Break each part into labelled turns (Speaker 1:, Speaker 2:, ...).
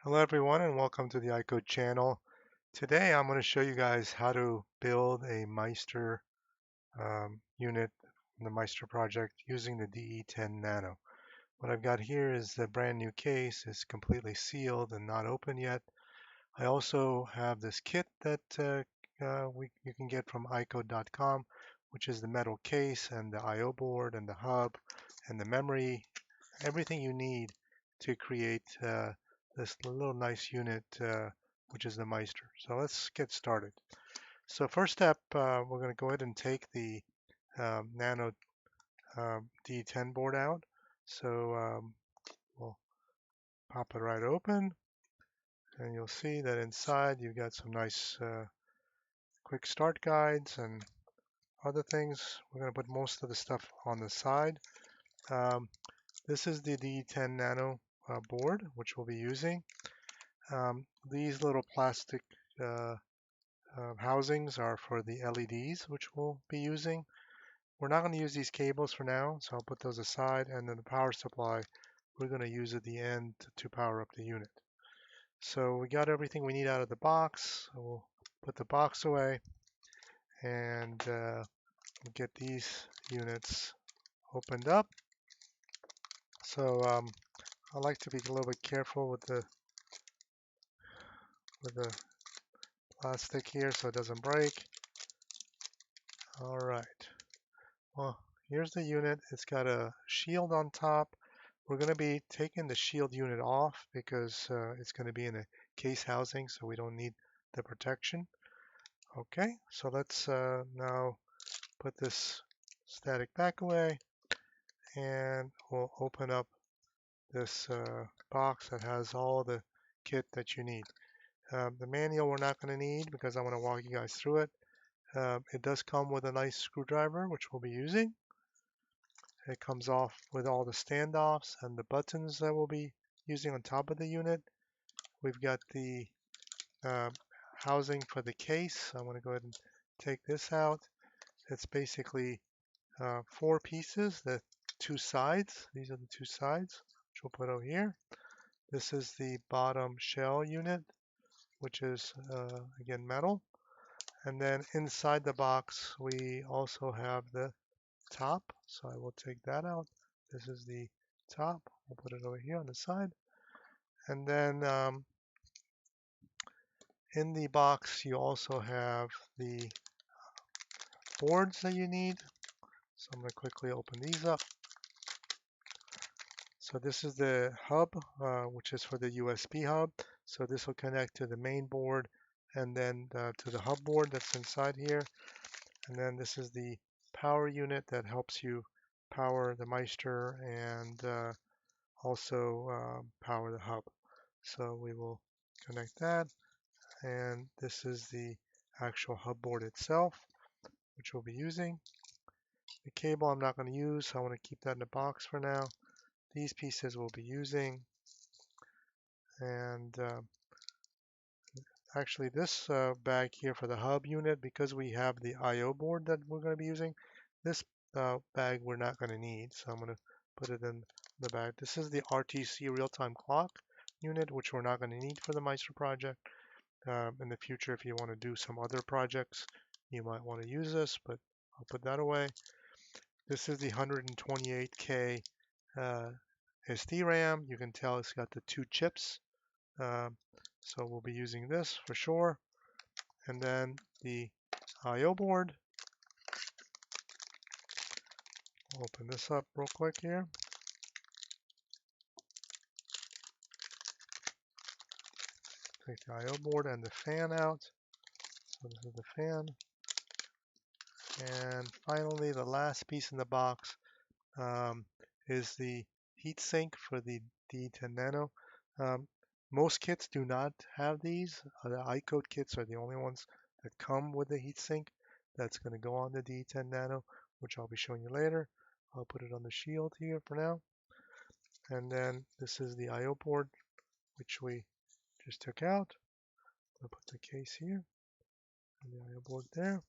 Speaker 1: Hello everyone and welcome to the iCode channel. Today I'm going to show you guys how to build a MiSTer unit in the MiSTer project using the DE10 Nano. What I've got here is the brand new case. It's completely sealed and not open yet. I also have this kit that you can get from iCode.com, which is the metal case and the I/O board and the hub and the memory, everything you need to create this little nice unit, which is the MiSTer. So let's get started. So first step, we're going to go ahead and take the Nano D10 board out. So we'll pop it right open, and you'll see that inside you've got some nice quick start guides and other things. We're going to put most of the stuff on the side. Um, this is the D10 Nano board, which we'll be using. These little plastic uh, housings are for the LEDs, which we'll be using. We're not going to use these cables for now, so I'll put those aside. And then the power supply, we're going to use at the end to power up the unit. So we got everything we need out of the box. So we'll put the box away and get these units opened up. So I like to be a little bit careful with the plastic here so it doesn't break. All right. Well, here's the unit. It's got a shield on top. We're going to be taking the shield unit off because it's going to be in a case housing, so we don't need the protection. Okay, so let's now put this static back away, and we'll open up this box that has all the kit that you need. The manual we're not going to need because I want to walk you guys through it. It does come with a nice screwdriver, which we'll be using. It comes off with all the standoffs and the buttons that we'll be using on top of the unit. We've got the uh, housing for the case. I'm going to go ahead and take this out. It's basically 4 pieces, the 2 sides. These are the 2 sides, which we'll put over here. This is the bottom shell unit, which is again metal. And then inside the box, we also have the top. So I will take that out. This is the top. We'll put it over here on the side. And then in the box, you also have the boards that you need. So I'm going to quickly open these up. So this is the hub, which is for the USB hub. So this will connect to the main board and then to the hub board that's inside here. And then this is the power unit that helps you power the MiSTer and also power the hub. So we will connect that. And this is the actual hub board itself, which we'll be using. The cable I'm not going to use, so I want to keep that in the box for now. These pieces we'll be using. And actually this bag here for the hub unit, because we have the I/O board that we're going to be using, this bag we're not going to need. So I'm going to put it in the bag. This is the RTC real-time clock unit, which we're not going to need for the MiSTer project. In the future, if you want to do some other projects, you might want to use this, but I'll put that away. This is the 128K SD RAM. You can tell it's got the 2 chips. So we'll be using this for sure. And then the I/O board. I'll open this up real quick here. Take the I/O board and the fan out. So this is the fan. And finally, the last piece in the box is the heatsink for the D10 Nano. Most kits do not have these. The iCode kits are the only ones that come with the heatsink that's going to go on the D10 Nano, which I'll be showing you later. I'll put it on the shield here for now. And then this is the I/O board, which we just took out. I'll put the case here and the I/O board there.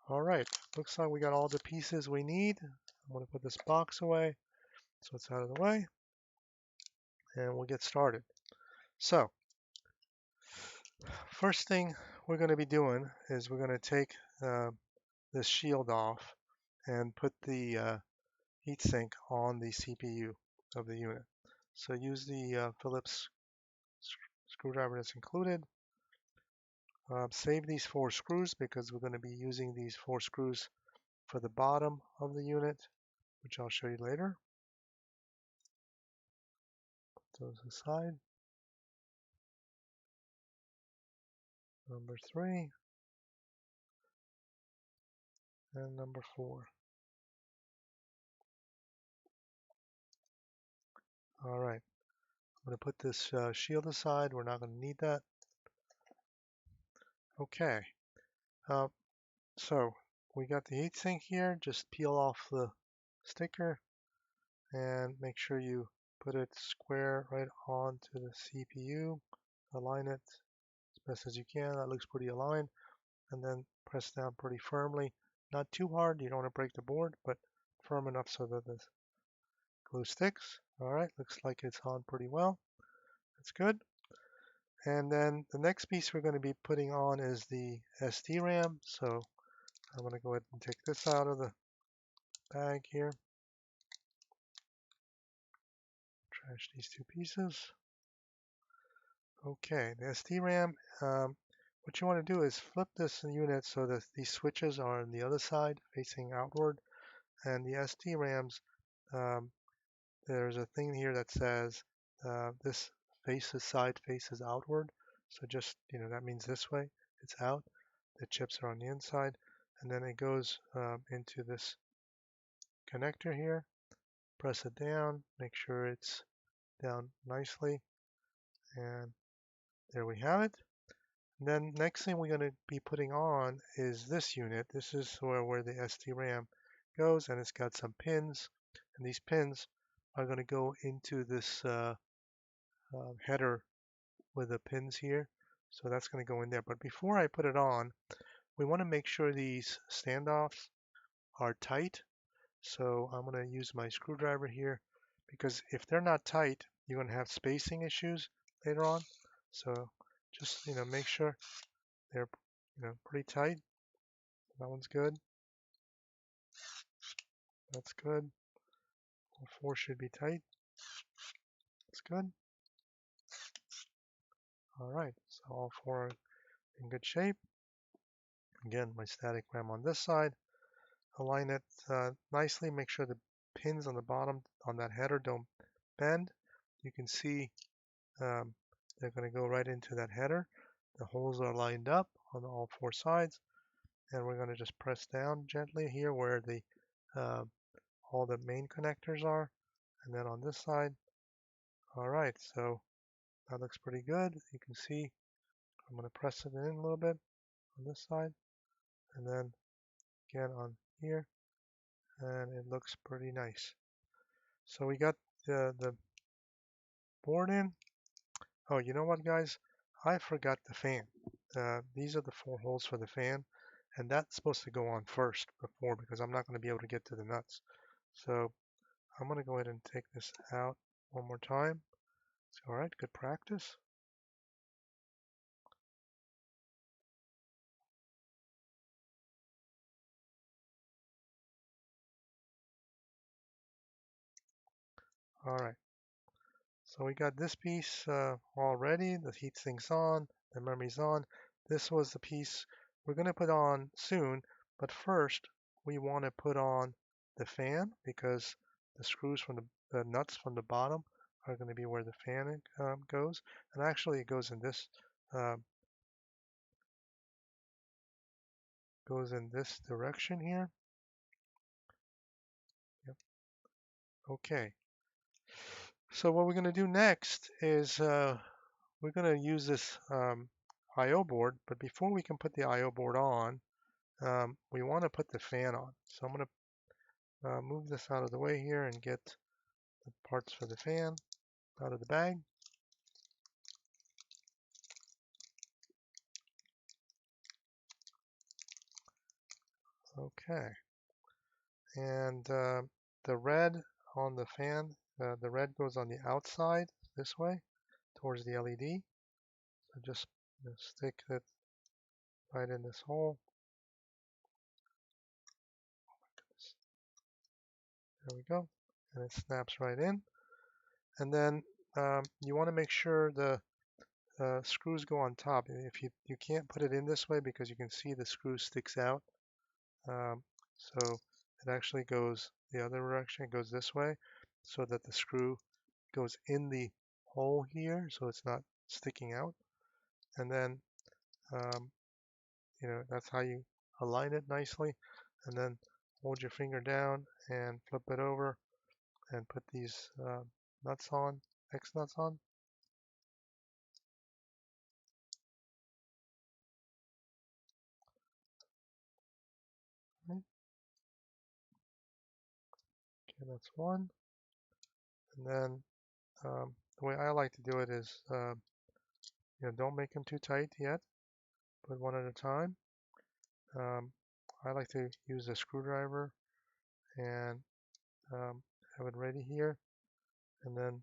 Speaker 1: All right, looks like we got all the pieces we need. I'm going to put this box away so it's out of the way, and we'll get started. So first thing we're going to be doing is we're going to take this shield off and put the heatsink on the CPU of the unit. So use the Phillips screwdriver that's included. Save these 4 screws because we're going to be using these 4 screws for the bottom of the unit, which I'll show you later. Put those aside. Number 3 and number 4. All right, I'm going to put this shield aside. We're not going to need that. Okay, uh, so we got the heatsink here. Just peel off the sticker and make sure you put it square right onto the CPU. Align it as best as you can. That looks pretty aligned. And then press down pretty firmly. Not too hard. You don't want to break the board, but firm enough so that the glue sticks. All right, looks like it's on pretty well. That's good. And then the next piece we're going to be putting on is the SD-RAM. So I'm going to go ahead and take this out of the bag here. Trash these 2 pieces. Okay, the SD-RAM, what you want to do is flip this unit so that these switches are on the other side facing outward. And the SD-RAMs, um, there's a thing here that says this side faces outward. So just, that means this way, it's out. The chips are on the inside. And then it goes into this connector here. Press it down, make sure it's down nicely. And there we have it. And then next thing we're going to be putting on is this unit. This is where the SD-RAM goes, and it's got some pins. And these pins are going to go into this header with the pins here. So that's going to go in there. But before I put it on, we want to make sure these standoffs are tight. So I'm going to use my screwdriver here because if they're not tight, you're going to have spacing issues later on. So just, make sure they're, pretty tight. That one's good. That's good. All 4 should be tight. That's good. All right, so all 4 are in good shape. Again, my static RAM on this side. Align it nicely. Make sure the pins on the bottom on that header don't bend. You can see they're going to go right into that header. The holes are lined up on all 4 sides, and we're going to just press down gently here where the all the main connectors are, and then on this side. All right, so that looks pretty good. You can see I'm going to press it in a little bit on this side, and then again on here, and it looks pretty nice. So we got the board in. Oh, you know what, guys? I forgot the fan. These are the 4 holes for the fan, and that's supposed to go on first before because I'm not going to be able to get to the nuts. So I'm going to go ahead and take this out one more time. All right, good practice. All right. So we got this piece all ready. The heat sink's on, the memory's on. This was the piece we're going to put on soon, but first we want to put on the fan because the screws from the nuts from the bottom are going to be where the fan goes. And actually it goes in this direction here. Yep. Okay. So what we're going to do next is we're going to use this I/O board, but before we can put the I/O board on, we want to put the fan on. So I'm going to move this out of the way here and get the parts for the fan out of the bag. Okay. And the red on the fan, the red goes on the outside this way towards the LED. So just stick it right in this hole. There we go. And it snaps right in. And then you want to make sure the screws go on top. If you can't put it in this way because you can see the screw sticks out. So it actually goes the other direction. It goes this way so that the screw goes in the hole here so it's not sticking out. And then, that's how you align it nicely. And then hold your finger down and flip it over and put these nuts on, X nuts on. Okay, that's one. And then the way I like to do it is, don't make them too tight yet. Put one at a time. I like to use a screwdriver and have it ready here. And then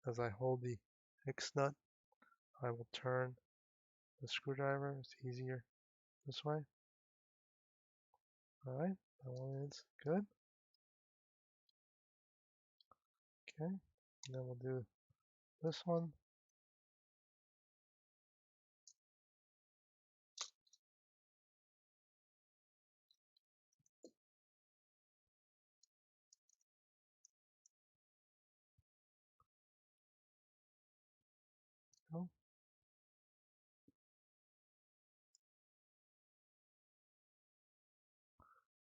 Speaker 1: as I hold the X nut, I will turn the screwdriver. It's easier this way. All right, that one is good. Okay, and then we'll do this one. Oh,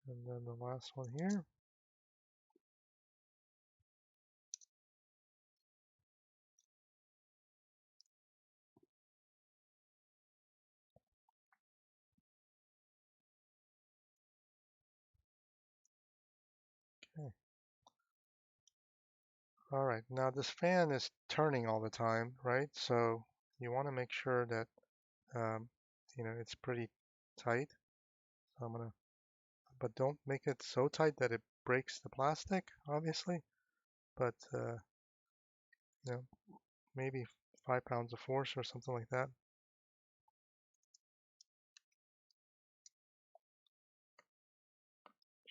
Speaker 1: and then the last one here. Okay. All right, now this fan is turning all the time, right? So you want to make sure that um, it's pretty tight. So I'm gonna, but don't make it so tight that it breaks the plastic, obviously. But you know, maybe 5 pounds of force or something like that.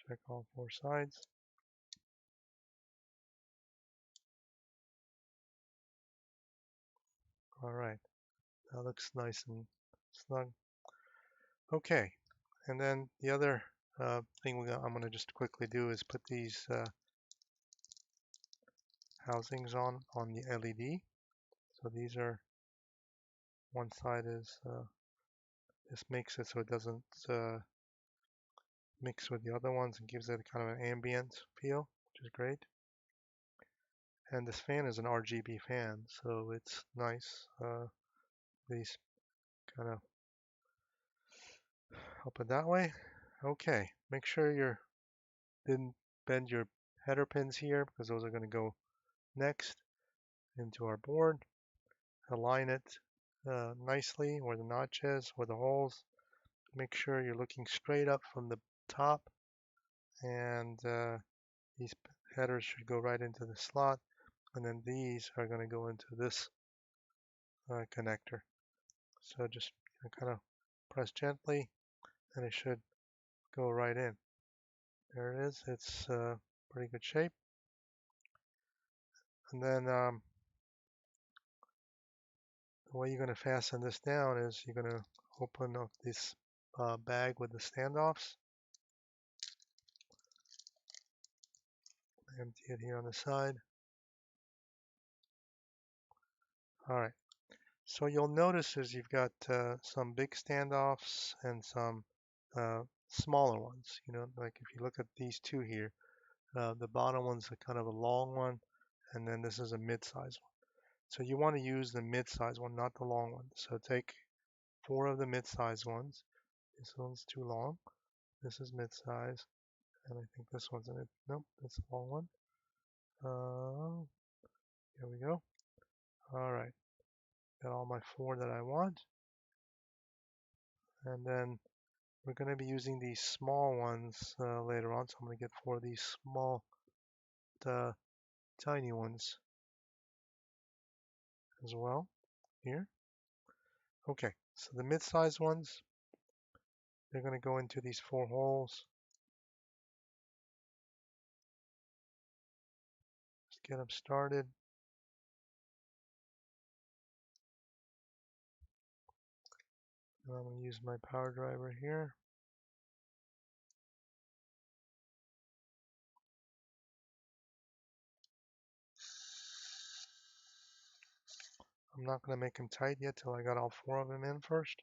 Speaker 1: Check all four sides. All right, that looks nice and snug. Okay, and then the other thing I'm going to just quickly do is put these housings on the LED. So these are, one side is, this makes it so it doesn't mix with the other ones and gives it kind of an ambient feel, which is great. And this fan is an RGB fan, so it's nice. These kind of up it that way. Okay, make sure you didn't bend your header pins here because those are going to go next into our board. Align it nicely where the notch is, where the holes. Make sure you're looking straight up from the top, and these headers should go right into the slot, and then these are going to go into this connector. So just kind of press gently, and it should go right in. There it is. It's pretty good shape. And then the way you're going to fasten this down is you're going to open up this bag with the standoffs. Empty it here on the side. All right. So you'll notice is you've got some big standoffs and some smaller ones. Like if you look at these two here, the bottom one's a kind of a long one, and then this is a mid-size one. So you want to use the mid-size one, not the long one. So take 4 of the mid-size ones. This one's too long. This is mid-size, and I think this one's in it. Nope, that's a long one. Here we go. All right, got all my 4 that I want, and then we're going to be using these small ones later on. So I'm going to get 4 of these small, tiny ones. as well here. Okay, so the mid-sized ones, they're going to go into these 4 holes. Let's get them started. And I'm going to use my power driver here. I'm not going to make them tight yet till I got all 4 of them in first.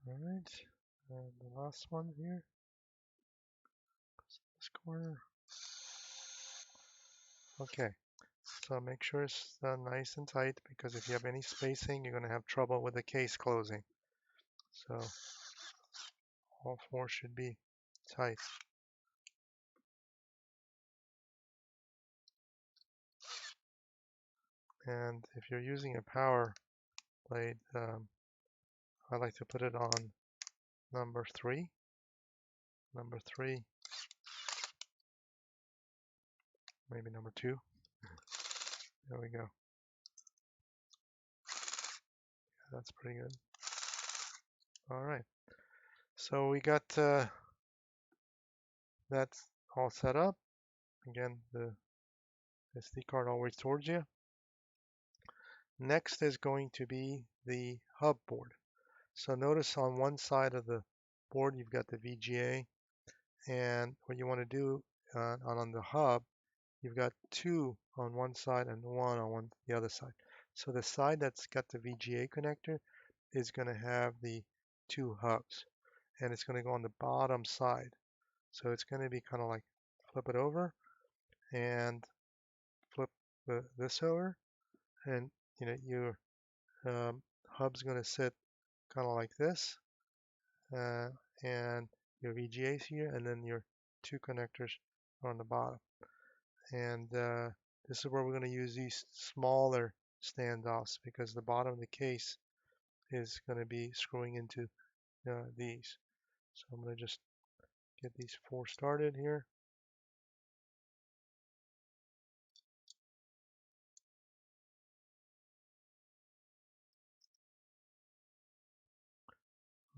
Speaker 1: All right, and the last one here, this corner. Okay, so make sure it's nice and tight, because if you have any spacing, you're going to have trouble with the case closing. So all 4 should be tight. And if you're using a power blade, I like to put it on number 3. Number 3, maybe number 2. There we go. That's pretty good. All right. So we got that all set up. Again, the SD card always towards you. Next is going to be the hub board. So notice on one side of the board you've got the VGA, and what you want to do on the hub, you've got 2 on one side and 1 on the other side. So the side that's got the VGA connector is going to have the 2 hubs, and it's going to go on the bottom side. So it's going to be kind of like flip it over and flip this over, and your hub's going to sit kind of like this, uh, and your VGA's here, and then your 2 connectors are on the bottom. And this is where we're going to use these smaller standoffs, because the bottom of the case is going to be screwing into these. So I'm going to just get these 4 started here.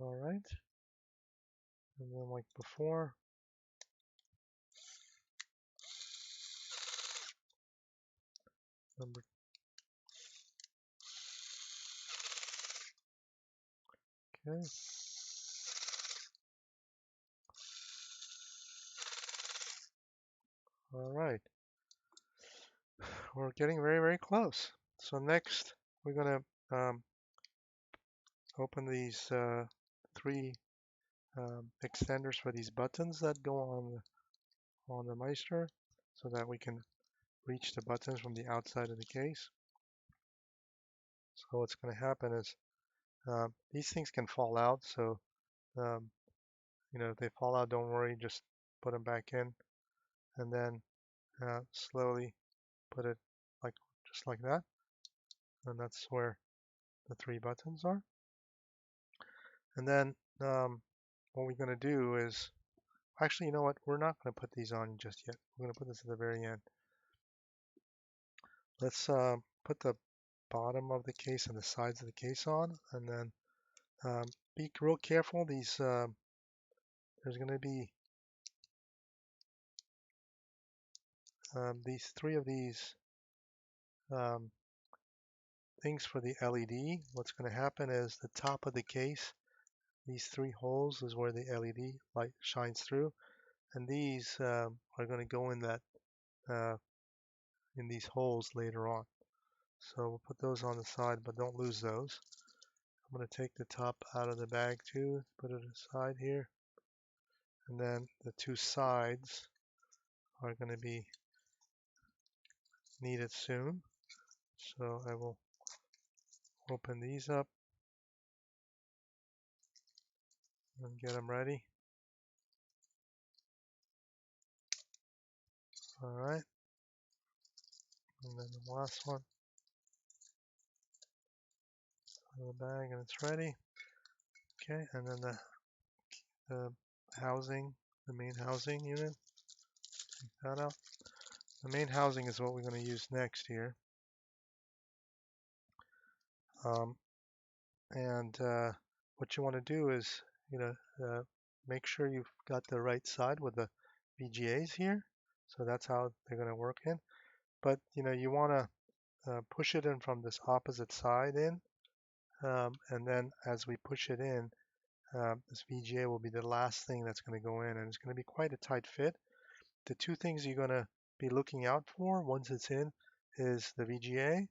Speaker 1: All right. And then like before, number, okay. All right. We're getting very, very close. So next, we're going to open these 3 extenders for these buttons that go on the MiSTer, so that we can reach the buttons from the outside of the case. So what's going to happen is these things can fall out. So um, if they fall out, don't worry, just put them back in, and then slowly put it like just like that, and that's where the 3 buttons are. And then what we're going to do is, actually, you know what? We're not going to put these on just yet. We're going to put this at the very end. Let's put the bottom of the case and the sides of the case on, and then be real careful. There's going to be these 3 of these um, things for the LED. What's going to happen is the top of the case, these 3 holes is where the LED light shines through, and these are going to go in that in these holes later on. So we'll put those on the side, but don't lose those. I'm going to take the top out of the bag too, put it aside here, and then the 2 sides are going to be needed soon. So I will open these up. and get them ready. All right, and then the last one out of the bag, and it's ready. Okay, and then the housing, the main housing unit, take that out. The main housing is what we're going to use next here. Um, and what you want to do is, you know, make sure you've got the right side with the VGAs here. So that's how they're going to work in. But you want to push it in from this opposite side in, and then as we push it in, this VGA will be the last thing that's going to go in, and it's going to be quite a tight fit. The two things you're going to be looking out for once it's in is the VGA,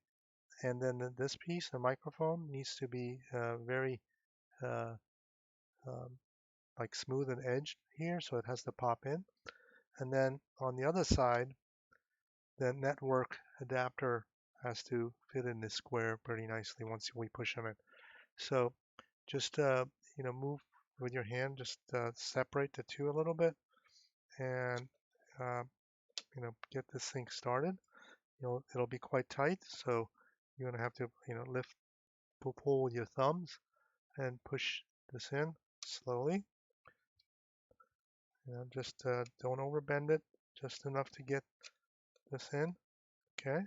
Speaker 1: and then this piece, the microphone, needs to be very uh, um, like smooth and edged here, so it has to pop in. And then on the other side, the network adapter has to fit in this square pretty nicely once we push them in. So just move with your hand, just separate the two a little bit, and uh, get this thing started. It'll be quite tight, so you're gonna have to lift, pull with your thumbs, and push this in slowly. Just don't overbend it, just enough to get this in. Okay,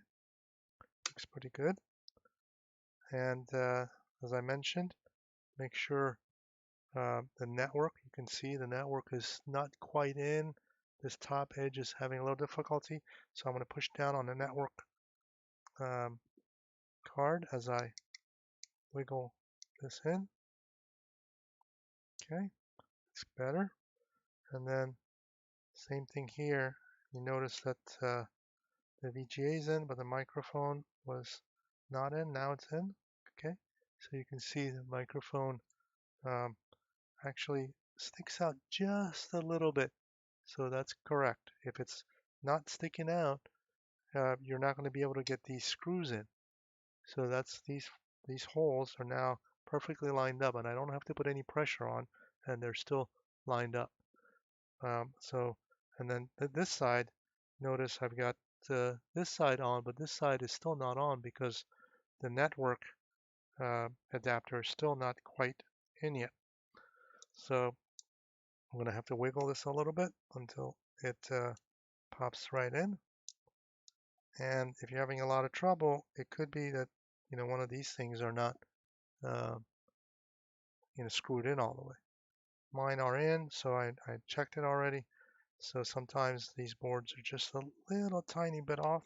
Speaker 1: looks pretty good. And as I mentioned, make sure the network, you can see the network is not quite in. This top edge is having a little difficulty, so I'm going to push down on the network um, card as I wiggle this in. Okay, it's better. And then same thing here. You notice that the VGA is in, but the microphone was not in. Now it's in. Okay, so you can see the microphone um, actually sticks out just a little bit. So that's correct. If it's not sticking out, you're not going to be able to get these screws in. So that's these holes are now perfectly lined up, and I don't have to put any pressure on, and they're still lined up. And then this side, notice I've got this side on, but this side is still not on because the network adapter is still not quite in yet. So I'm going to have to wiggle this a little bit until it pops right in. And if you're having a lot of trouble, it could be that one of these things are not uh, screwed in all the way. Mine are in, so I checked it already. So sometimes these boards are just a little tiny bit off.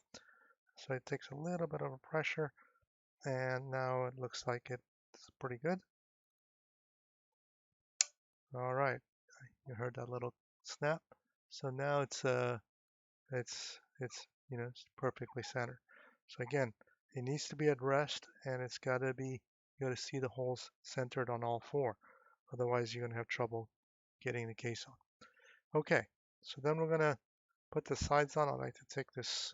Speaker 1: So it takes a little bit of a pressure, and now it looks like it's pretty good. All right, you heard that little snap. So now it's perfectly centered. So again, it needs to be at rest, and it's got to be, you got to see the holes centered on all four. Otherwise, you're going to have trouble getting the case on. Okay, so then we're going to put the sides on. I like to take this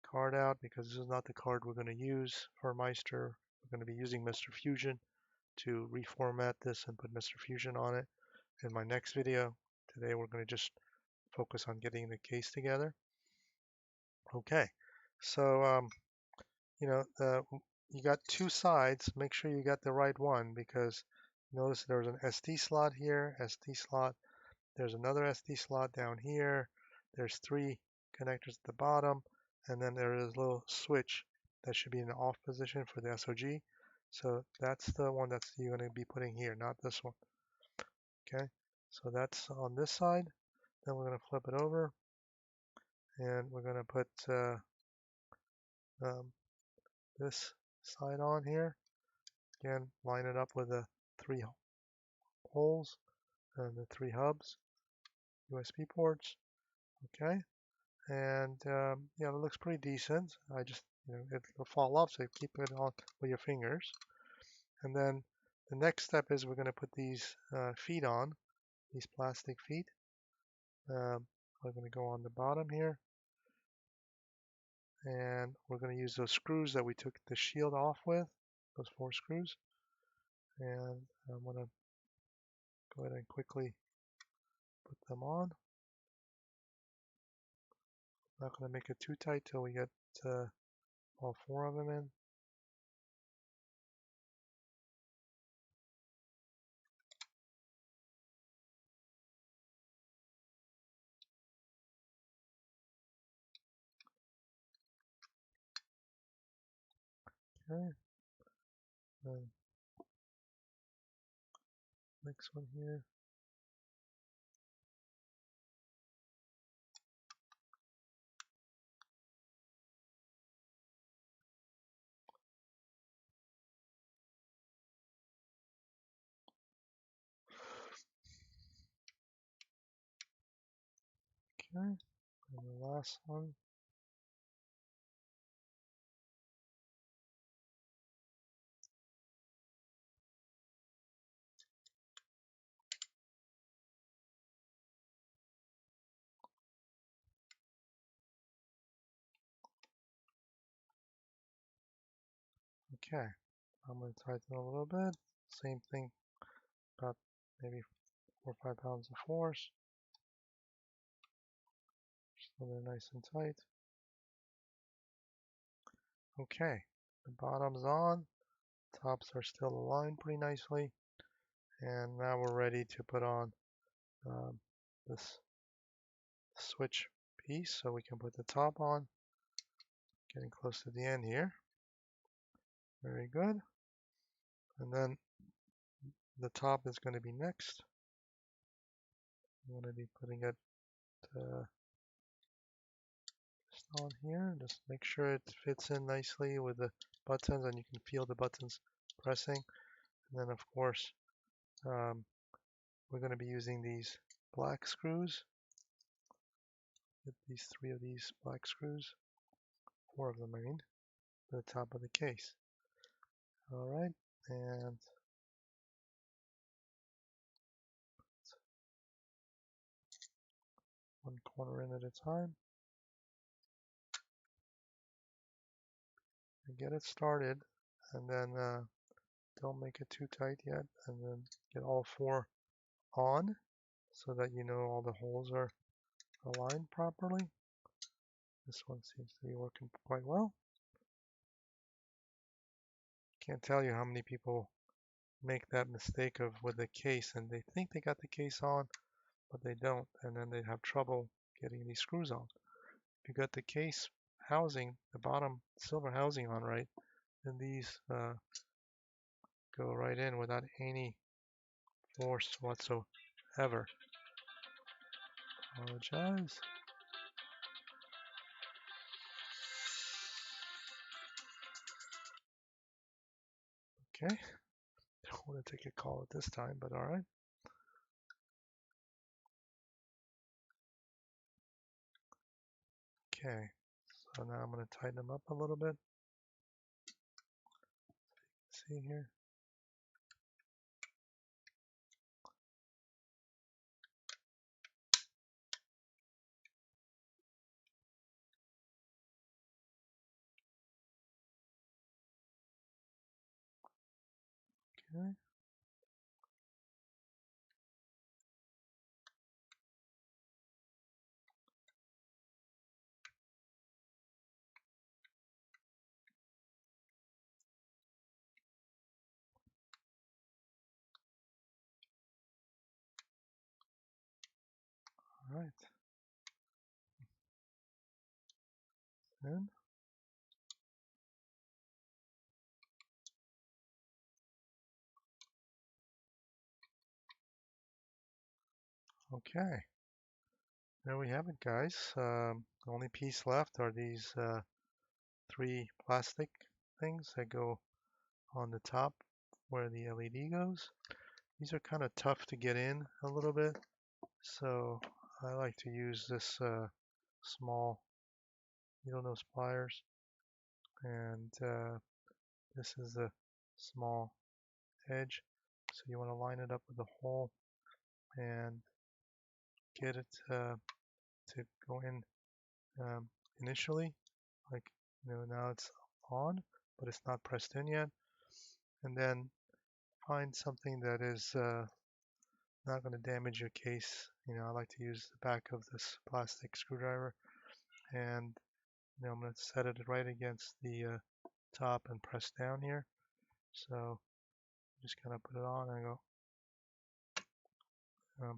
Speaker 1: card out because this is not the card we're going to use for MiSTer. We're going to be using MiSTer Fusion to reformat this and put MiSTer Fusion on it in my next video. Today we're going to just focus on getting the case together. Okay, so you got two sides. Make sure you got the right one because notice there's an SD slot here, SD slot. There's another SD slot down here. There's three connectors at the bottom, and then there is a little switch that should be in the off position for the SOG. So that's the one that you're going to be putting here, not this one. Okay, so that's on this side. Then we're going to flip it over, and we're going to put um, this side on here. Again, line it up with the three holes and the three hubs, USB ports. Okay, and yeah, it looks pretty decent. I just, it'll fall off, so you keep it on with your fingers. And then the next step is we're going to put these feet on, these plastic feet. We're going to go on the bottom here, and we're going to use those screws that we took the shield off with, those 4 screws. And I'm going to go ahead and quickly put them on. Not going to make it too tight till we get all 4 of them in. Okay. Then next one here. Okay. And the last one. Okay. I'm going to tighten a little bit. Same thing, about maybe 4 or 5 pounds of force. So they're nice and tight. Okay. The bottom's on. Tops are still aligned pretty nicely. And now we're ready to put on this switch piece so we can put the top on. Getting close to the end here. Very good. And then the top is going to be next. I'm going to be putting it just on here. Just make sure it fits in nicely with the buttons, and you can feel the buttons pressing. And then of course we're going to be using these black screws. Get these 3 of these black screws, 4 of them I mean, to the top of the case. Alright, and one corner in at a time. And get it started, and then don't make it too tight yet, and then get all 4 on so that you know all the holes are aligned properly. This one seems to be working quite well. Can't tell you how many people make that mistake of with the case, and they think they got the case on, but they don't, and then they have trouble getting these screws on. If you got the case housing, the bottom silver housing on right, then these go right in without any force whatsoever. Apologize. Okay. Don't want to take a call at this time, but all right. Okay. So now I'm going to tighten them up a little bit. See here. Okay. All right. Then. Okay. There we have it, guys. The only piece left are these 3 plastic things that go on the top where the LED goes. These are kind of tough to get in a little bit, so I like to use this small needle nose pliers, and this is a small edge, so you want to line it up with the hole and get it to go in initially, like now it's on, but it's not pressed in yet, and then find something that is not going to damage your case. I like to use the back of this plastic screwdriver, and I'm going to set it right against the top and press down here. So just kind of put it on and go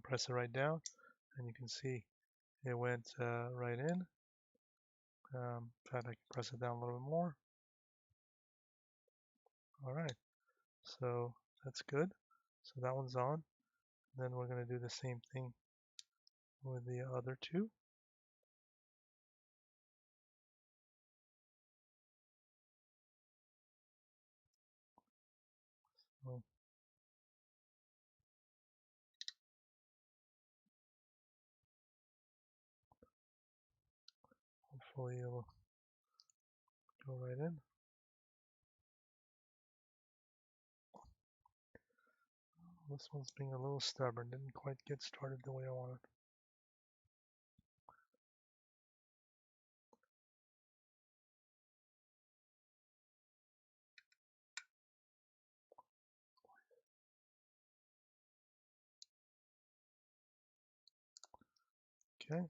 Speaker 1: press it right down, and you can see it went right in. In fact, I can press it down a little bit more. All right, so that's good. So that one's on. Then we're going to do the same thing with the other two. So hopefully it will go right in. This one's being a little stubborn, didn't quite get started the way I wanted. Okay.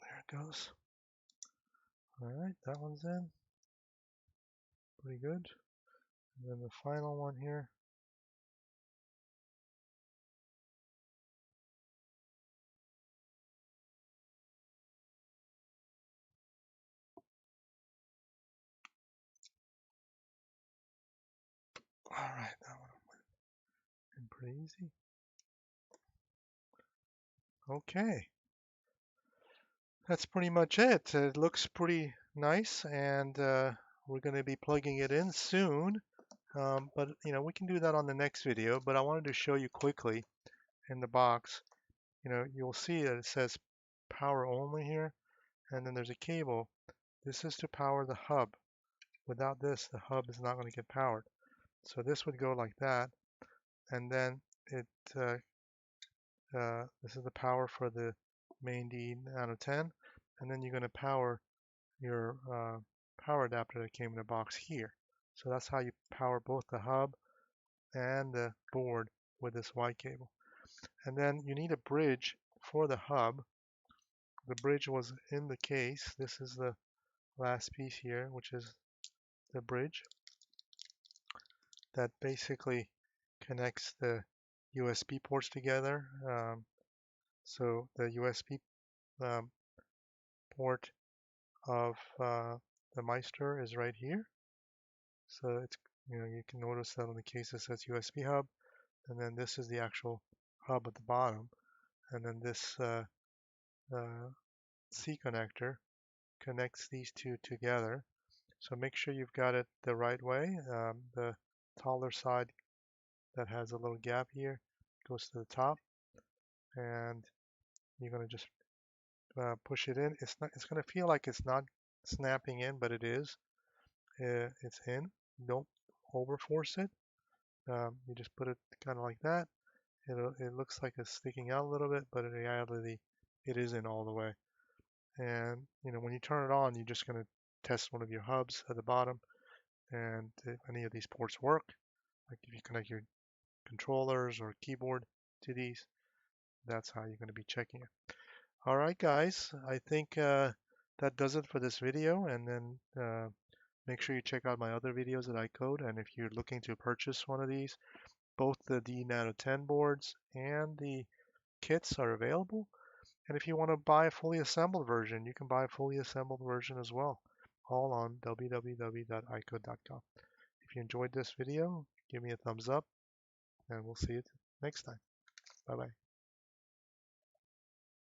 Speaker 1: There it goes. All right, that one's in. Pretty good. And then the final one here. All right, that one went in pretty easy. Okay. That's pretty much it. It looks pretty nice, and we're going to be plugging it in soon. But we can do that on the next video. But I wanted to show you quickly in the box. You'll see that it says power only here, and then there's a cable. This is to power the hub. Without this, the hub is not going to get powered. So this would go like that, and then this is the power for the main D Nano 10, and then you're going to power your power adapter that came in the box here. So that's how you power both the hub and the board with this Y cable. And then you need a bridge for the hub. The bridge was in the case. This is the last piece here, which is the bridge that basically connects the USB ports together. So the USB um, port of the MiSTer is right here. So it's you can notice that on the case it says USB hub, and then this is the actual hub at the bottom, and then this C connector connects these two together. So make sure you've got it the right way. The taller side that has a little gap here goes to the top, and you're going to just push it in. It's going to feel like it's not snapping in, but it is. It's in. Don't overforce it. You just put it kind of like that. It looks like it's sticking out a little bit, but in reality, it isn't all the way. And when you turn it on, you're just going to test one of your hubs at the bottom, and if any of these ports work, like if you connect your controllers or keyboard to these, that's how you're going to be checking it. All right, guys, I think that does it for this video, and then make sure you check out my other videos at iCode, and if you're looking to purchase one of these, both the D Nano 10 boards and the kits are available. And if you want to buy a fully assembled version, you can buy a fully assembled version as well, all on www.icode.com. If you enjoyed this video, give me a thumbs up, and we'll see you next time. Bye-bye.